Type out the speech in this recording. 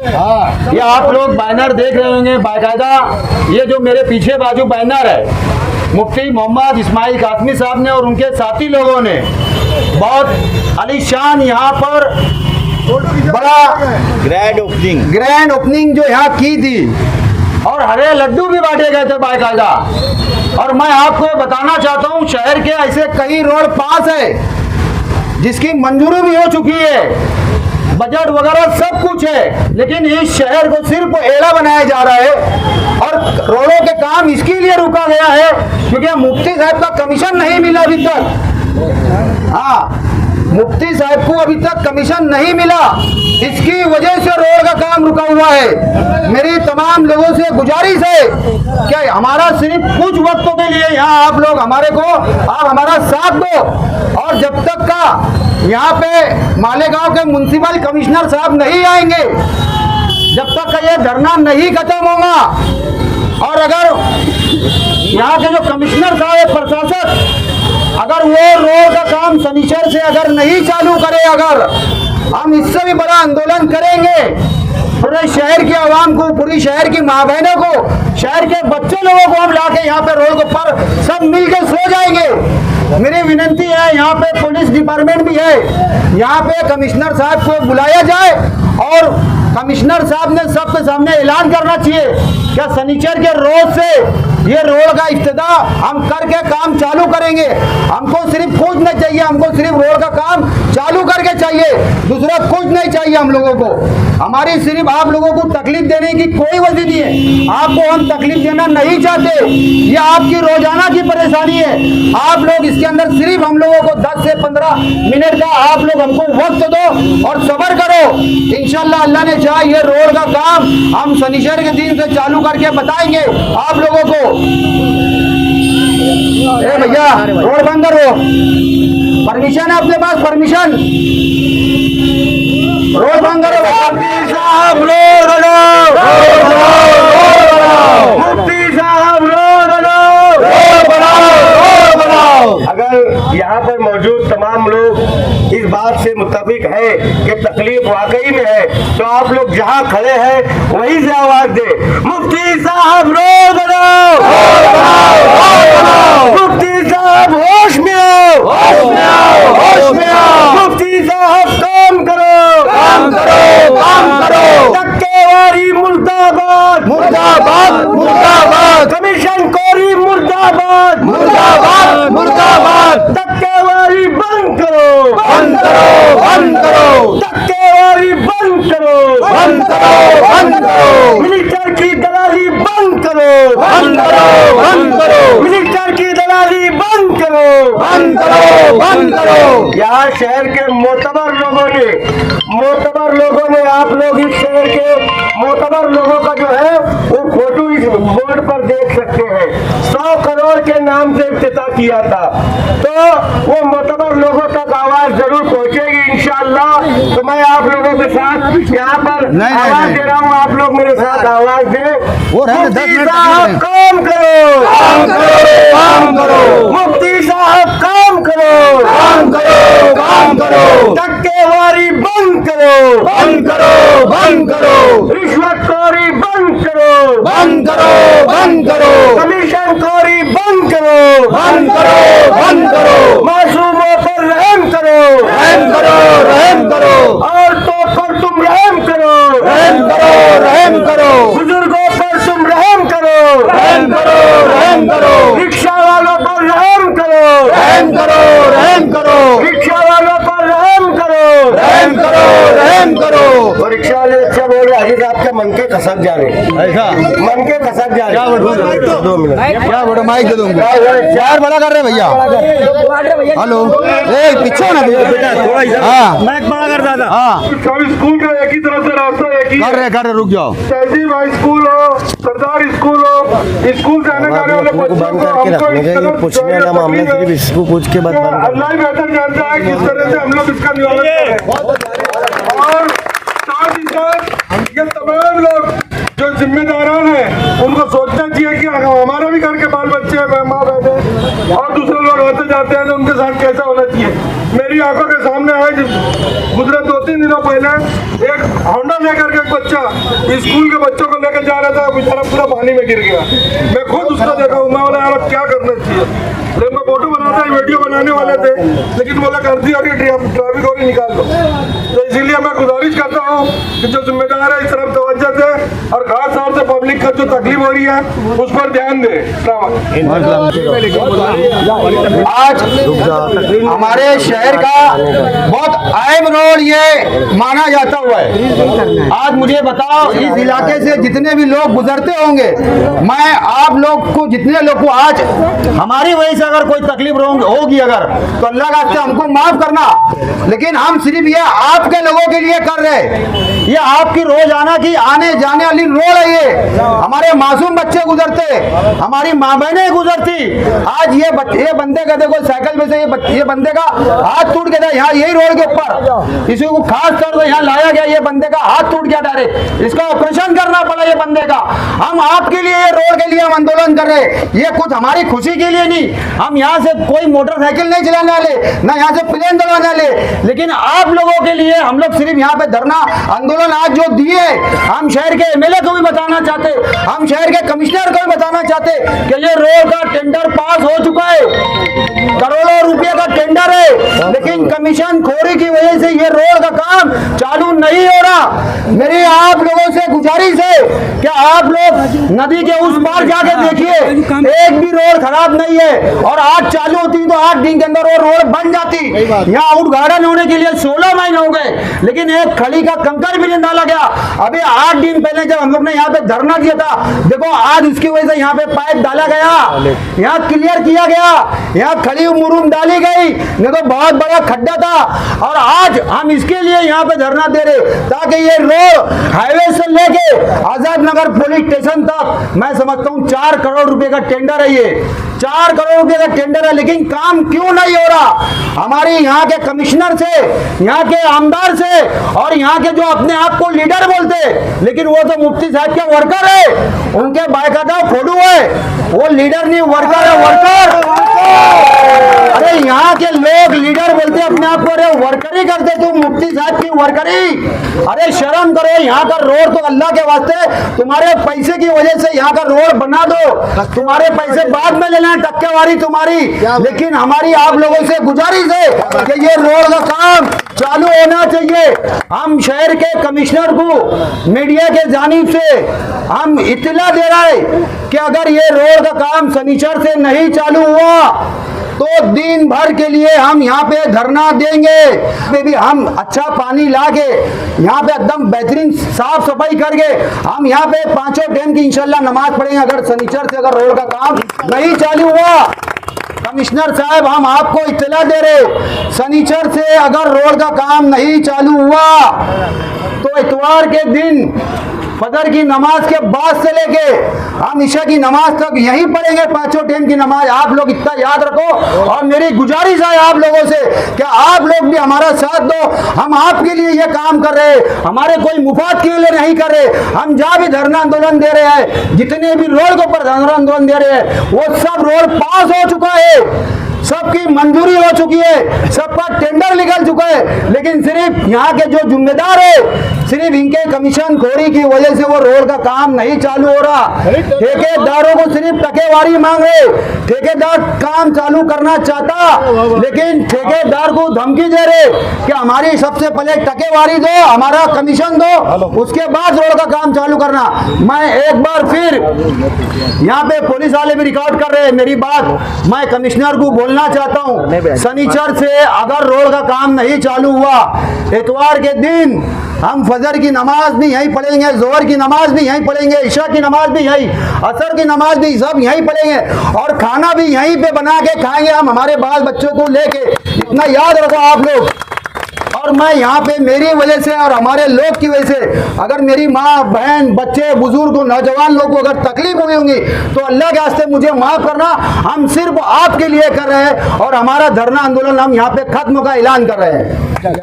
ये आप लोग बैनर देख रहे होंगे बाकायदा। ये जो मेरे पीछे बाजू बैनर है, मुफ्ती मोहम्मद इस्माइल कासमी साहब ने और उनके साथी लोगों ने बहुत आलीशान यहाँ पर बड़ा ग्रैंड ओपनिंग जो यहाँ की थी और हरे लड्डू भी बांटे गए थे बाकायदा। और मैं आपको बताना चाहता हूँ, शहर के ऐसे कई रोड पास है जिसकी मंजूरी भी हो चुकी है, बजट वगैरह सब कुछ है, लेकिन इस शहर को सिर्फ एड़ा बनाया जा रहा है। और रोडों के काम इसके लिए रुका गया है क्योंकि मुफ्ती साहब का कमीशन नहीं मिला अभी तक। हाँ, मुफ्ती साहब को अभी तक कमीशन नहीं मिला, इसकी वजह से रोड का काम रुका हुआ है। मेरी तमाम लोगों से गुजारिश है कि हमारा सिर्फ कुछ वक्तों के लिए यहाँ आप लोग आप हमारा साथ दो, और जब तक का यहाँ पे मालेगांव के म्युनिसिपल कमिश्नर साहब नहीं आएंगे, जब तक का ये धरना नहीं खत्म होगा, और अगर यहाँ के जो कमिश्नर साहब प्रशासक अगर वो रोड का काम शनिचर से अगर नहीं चालू करे, अगर हम इससे भी बड़ा आंदोलन करेंगे। पूरे शहर की आवाम को, पूरी शहर की माँ बहनों को, शहर के बच्चे लोगों को हम लाके यहाँ पे रोड पर सब मिलकर सो जाएंगे। मेरी विनती है, यहाँ पे पुलिस डिपार्टमेंट भी है, यहाँ पे कमिश्नर साहब को बुलाया जाए और कमिश्नर साहब ने सबके सामने ऐलान करना चाहिए क्या शनिचर के रोज से ये रोड का इफ्तिदा हम करके काम चालू करेंगे। हमको सिर्फ कुछ नहीं चाहिए, हमको सिर्फ रोड का काम चालू करके चाहिए, दूसरा कुछ नहीं चाहिए हम लोगों को। हमारी सिर्फ आप लोगों को तकलीफ देने की कोई वजह नहीं है, आपको हम तकलीफ देना नहीं चाहते, ये आपकी रोजाना की परेशानी है। आप लोग इसके अंदर सिर्फ हम लोगों को 10 से 15 मिनट का आप लोग हमको वक्त दो और सब्र करो। इंशाल्लाह अल्लाह ने चाहा ये रोड का काम हम शनिचर के दिन से चालू करके बताएंगे आप लोगों को। ए भैया, रोड बंद करो, परमिशन है अपने पास, परमिशन, रोड बंद करो। मुफ्ती साहब रोड बनाओ। अगर यहाँ पर मौजूद तमाम लोग इस बात से मुत्तफिक है कि तकलीफ वाकई में है, तो आप लोग जहाँ खड़े हैं वहीं से आवाज दे, मुफ्ती साहब रोड बनाओ, मुफ्ती साहब होश में आओ, होश में आओ, मुफ्ती साहब काम करो, काम करो, काम करो। टक्केवारी मुर्दाबाद, मुर्दाबाद, मुर्दाबाद, कमीशन खोरी मुर्दाबाद, मुर्दाबाद, मुर्दाबाद। टक्केवारी बंद करो, बंद करो, बंद करो, टक्केवारी बंद करो, बंद करो, बंद करो। मिनिस्टर की दलाली बंद करो, बंद करो, बंद करो। मिनिस्टर की दलाली बंद करो, बंद करो, बंद करो। यहाँ शहर के मोतबर लोगों ने आप लोग इस शहर के मोतबर लोगों का जो है वो फोटो इस बोर्ड पर देख सकते हैं। 100 करोड़ के नाम से इफ्तिताह किया था, तो वो मोतबर लोगों तक आवाज जरूर पहुंचेगी इंशाअल्लाह। तो मैं आप लोगों के साथ यहाँ पर आवाज दे रहा हूँ, आप लोग मेरे साथ आवाज दे। मुफ्ती साहब काम करो, काम करो, काम करो। मुफ्ती साहब काम करो, काम करो, काम करो। टक्केवारी बंद करो, बंद करो, बंद करो। रिश्वतखोरी बंद करो, बंद करो, बंद करो। कमीशन खोरी बंद करो, बंद करो, बंद करो। मासूमों पर रहम करो, रहम करो, रहम करो। औरतों पर तुम रहम करो, रहम करो, रहम करो। बुजुर्गों पर तुम रहम करो, रहम करो, रहम करो। रिक्शा वालों पर रहम करो, रहम करो, रहम करो। रिक्शा वालों पर रहम करो, रहम करो, रहम करो। और रिक्शा वाले अच्छा बोल रहे, हाजी साहब के मन के खसक जा रहे, ऐसा मन के खसक जा रहे। 2 मिनट क्या बड़ा माइक दे दूंगा यार, बड़ा कर रहे भैया। हेलो, ए पीछे ना बेटा, थोड़ा ही। हाँ, माइक बड़ा कर दादा। हाँ, स्कूल का एक ही तरफ से रास्ता एक ही कर रहे रुक जाओ। तहजीब हाई स्कूल हो, सरदार स्कूल हो, स्कूल से आने जाने वाले बच्चों को हमको पूछने का मामला सिर्फ इसको पूछ के बाद अल्लाह ही बेहतर जानता है किस तरह से हम लोग इसका निवारण करें। और साथ ही साथ ये तमाम लोग जो जिम्मेदारान हैं उनको सोचना चाहिए कि हमारा भी घर के बाल बच्चे हैं, माँ बहन और दूसरे लोग आते जाते हैं तो उनके साथ कैसा होना चाहिए। मेरी मेरी आंखों के सामने आज गुजरे 2-3 दिनों पहले एक होंडा लेकर के एक बच्चा स्कूल के बच्चों को लेकर जा रहा था, बेचारा पूरा पानी में गिर गया। मैं खुद उसको देखा हूँ, मैं बोला यार अब क्या करना चाहिए। लेकिन मैं फोटो बनाता वीडियो बनाने वाले थे, लेकिन बोला कर दी और ट्रैफिक और ही निकाल दो। तो इसीलिए मैं गुजारिश करता हूँ कि जो जिम्मेदार है इस तरफ तवज्जो दे और खास तौर से पब्लिक का जो तकलीफ हो रही है उस पर ध्यान दे। आज हमारे शहर का बहुत अहम रोल ये माना जाता हुआ है। आज मुझे बताओ, इस इलाके से जितने भी लोग गुजरते होंगे, मैं आप लोग को जितने लोग को आज हमारी वजह से अगर कोई तकलीफ होगी अगर, तो अल्लाह का से हमको माफ करना। लेकिन हम सिर्फ ये आपके लोगों के लिए कर रहे हैं, ये आपकी रोजाना की आने जाने वाली रोड है। ये हमारे मासूम बच्चे गुजरते, हमारी माँ बहनें गुजरती। आज ये बंदे का देखो साइकिल में से ये बंदे का हाथ टूट गया था यहाँ यही रोड के ऊपर, इसी को खास तौर पर यहाँ लाया गया। ये बंदे का हाथ टूट गया डायरेक्ट, इसका ऑपरेशन करना पड़ा ये बंदे का। हम आपके लिए ये रोड के लिए हम आंदोलन कर रहे हैं, ये कुछ हमारी खुशी के लिए नहीं। हम यहाँ से कोई मोटरसाइकिल नहीं चलाने वाले, ना यहाँ से प्लेन चलाने वाले, लेकिन आप लोगों के लिए हम लोग सिर्फ यहाँ पे धरना आंदोलन आज जो दिए, हम शहर के एमएलए को भी बताना चाहते, हम शहर के कमिश्नर को भी बताना चाहते कि ये रोड का टेंडर पास हो चुका है, करोड़ों रुपए का टेंडर है, लेकिन कमीशन खोरी की वजह से ये रोड का काम चालू नहीं हो रहा। मेरी आप लोगों से गुजारिश है कि आप लोग नदी के उस पार जाके देखिए, एक भी रोड खराब नहीं है। और आज चालू होती तो 8 दिन के अंदर वो रोड बन जाती। यहाँ उद्घाटन होने के लिए 16 महीने हो गए, लेकिन एक खड़ी का कंकर भी नहीं डाला गया। अभी 8 दिन पहले जब हम लोग ने यहाँ पे धरना दिया था, देखो आज उसकी वजह से यहाँ पे पाइप डाला गया, यहाँ क्लियर किया गया, यहाँ खड़ी मुरूम डाली गई, नहीं तो बहुत बड़ा खड्डा था। और आज हम इसके लिए यहाँ पे धरना दे रहे ताकि ये रोड हाईवे से लेके आजाद नगर पुलिस स्टेशन तक, मैं समझता हूँ 4 करोड़ रुपए का टेंडर है, ये 4 करोड़ रुपए का टेंडर है, लेकिन काम क्यों नहीं हो रहा। हमारी यहाँ के कमिश्नर से, यहाँ के आमदार से और यहाँ के जो अपने आप को लीडर बोलते, लेकिन वो तो मुफ्ती साहब के वर्कर है, उनके बाकायदा फोटो है, वो लीडर नहीं वर्कर है, वर्कर। अरे यहाँ के लोग लीडर बोलते अपने आप को, अरे वर्करी करते तुम, मुफ्ती साहब की वर्करी। अरे शर्म करो, यहाँ का रोड तो अल्लाह के वास्ते तुम्हारे पैसे की वजह से यहाँ का रोड बना दो, तुम्हारे पैसे बाद में लेना, टक्केवारी तुम्हारी। लेकिन हमारी आप लोगों से गुजारिश है कि ये रोड का काम चालू होना चाहिए। हम शहर के कमिश्नर को मीडिया के जानिब से हम इत्तला दे रहे हैं कि अगर ये रोड का काम शनिचर से नहीं चालू हुआ तो दिन भर के लिए हम यहाँ पे धरना देंगे। भी हम अच्छा पानी ला के यहाँ पे एकदम बेहतरीन साफ सफाई करके हम यहाँ पे 5 टाइम की इंशाल्लाह नमाज पढ़ेंगे। अगर शनिचर से अगर रोड का काम नहीं चालू हुआ, कमिश्नर साहब हम आपको इत्तला दे रहे, शनिचर से अगर रोड का काम नहीं चालू हुआ तो इतवार के दिन फजर की नमाज के बाद से लेके हम ईशा की नमाज तक यहीं पढ़ेंगे, 5 टाइम की नमाज। आप लोग इतना याद रखो, और मेरी गुजारिश है आप लोगों से कि आप लोग भी हमारा साथ दो। हम आपके लिए ये काम कर रहे हैं, हमारे कोई मुफाद के लिए नहीं कर रहे। हम जहाँ भी धरना आंदोलन दे रहे हैं, जितने भी रोड के ऊपर धरना आंदोलन दे रहे हैं, वो सब रोड पास हो चुका है, सबकी मंजूरी हो चुकी है, सबका टेंडर निकल चुका है, लेकिन सिर्फ यहाँ के जो जिम्मेदार है, सिर्फ इनके कमीशन खोरी की वजह से वो रोड का काम नहीं चालू हो रहा। ठेकेदारों को सिर्फ टकेवारी मांग रहे, ठेकेदार काम चालू करना चाहता, लेकिन ठेकेदार को धमकी दे रहे कि हमारी सबसे पहले टकेवारी दो, हमारा कमीशन दो, उसके बाद रोड का काम चालू करना। मैं एक बार फिर यहाँ पे पुलिस वाले भी रिकॉर्ड कर रहे हैं मेरी बात, मैं कमिश्नर को बोलना चाहता हूँ, शनिचर से अगर रोड का काम नहीं चालू हुआ, इतवार के दिन हम फजर की नमाज भी यहीं पढ़ेंगे, जोहर की नमाज भी यहीं पढ़ेंगे, इशा की नमाज भी यहीं, असर की नमाज भी सब यहीं पढ़ेंगे, और खाना भी यहीं पे बना के खाएंगे हम हमारे बाल बच्चों को लेके। इतना याद रखो आप लोग। और मैं यहाँ पे मेरी वजह से और हमारे लोग की वजह से अगर मेरी माँ बहन बच्चे बुजुर्ग नौजवान लोग को अगर तकलीफ हुई होंगी तो अल्लाह के वास्ते मुझे माफ करना। हम सिर्फ आपके लिए कर रहे हैं और हमारा धरना आंदोलन हम यहाँ पे खत्म का ऐलान कर रहे हैं।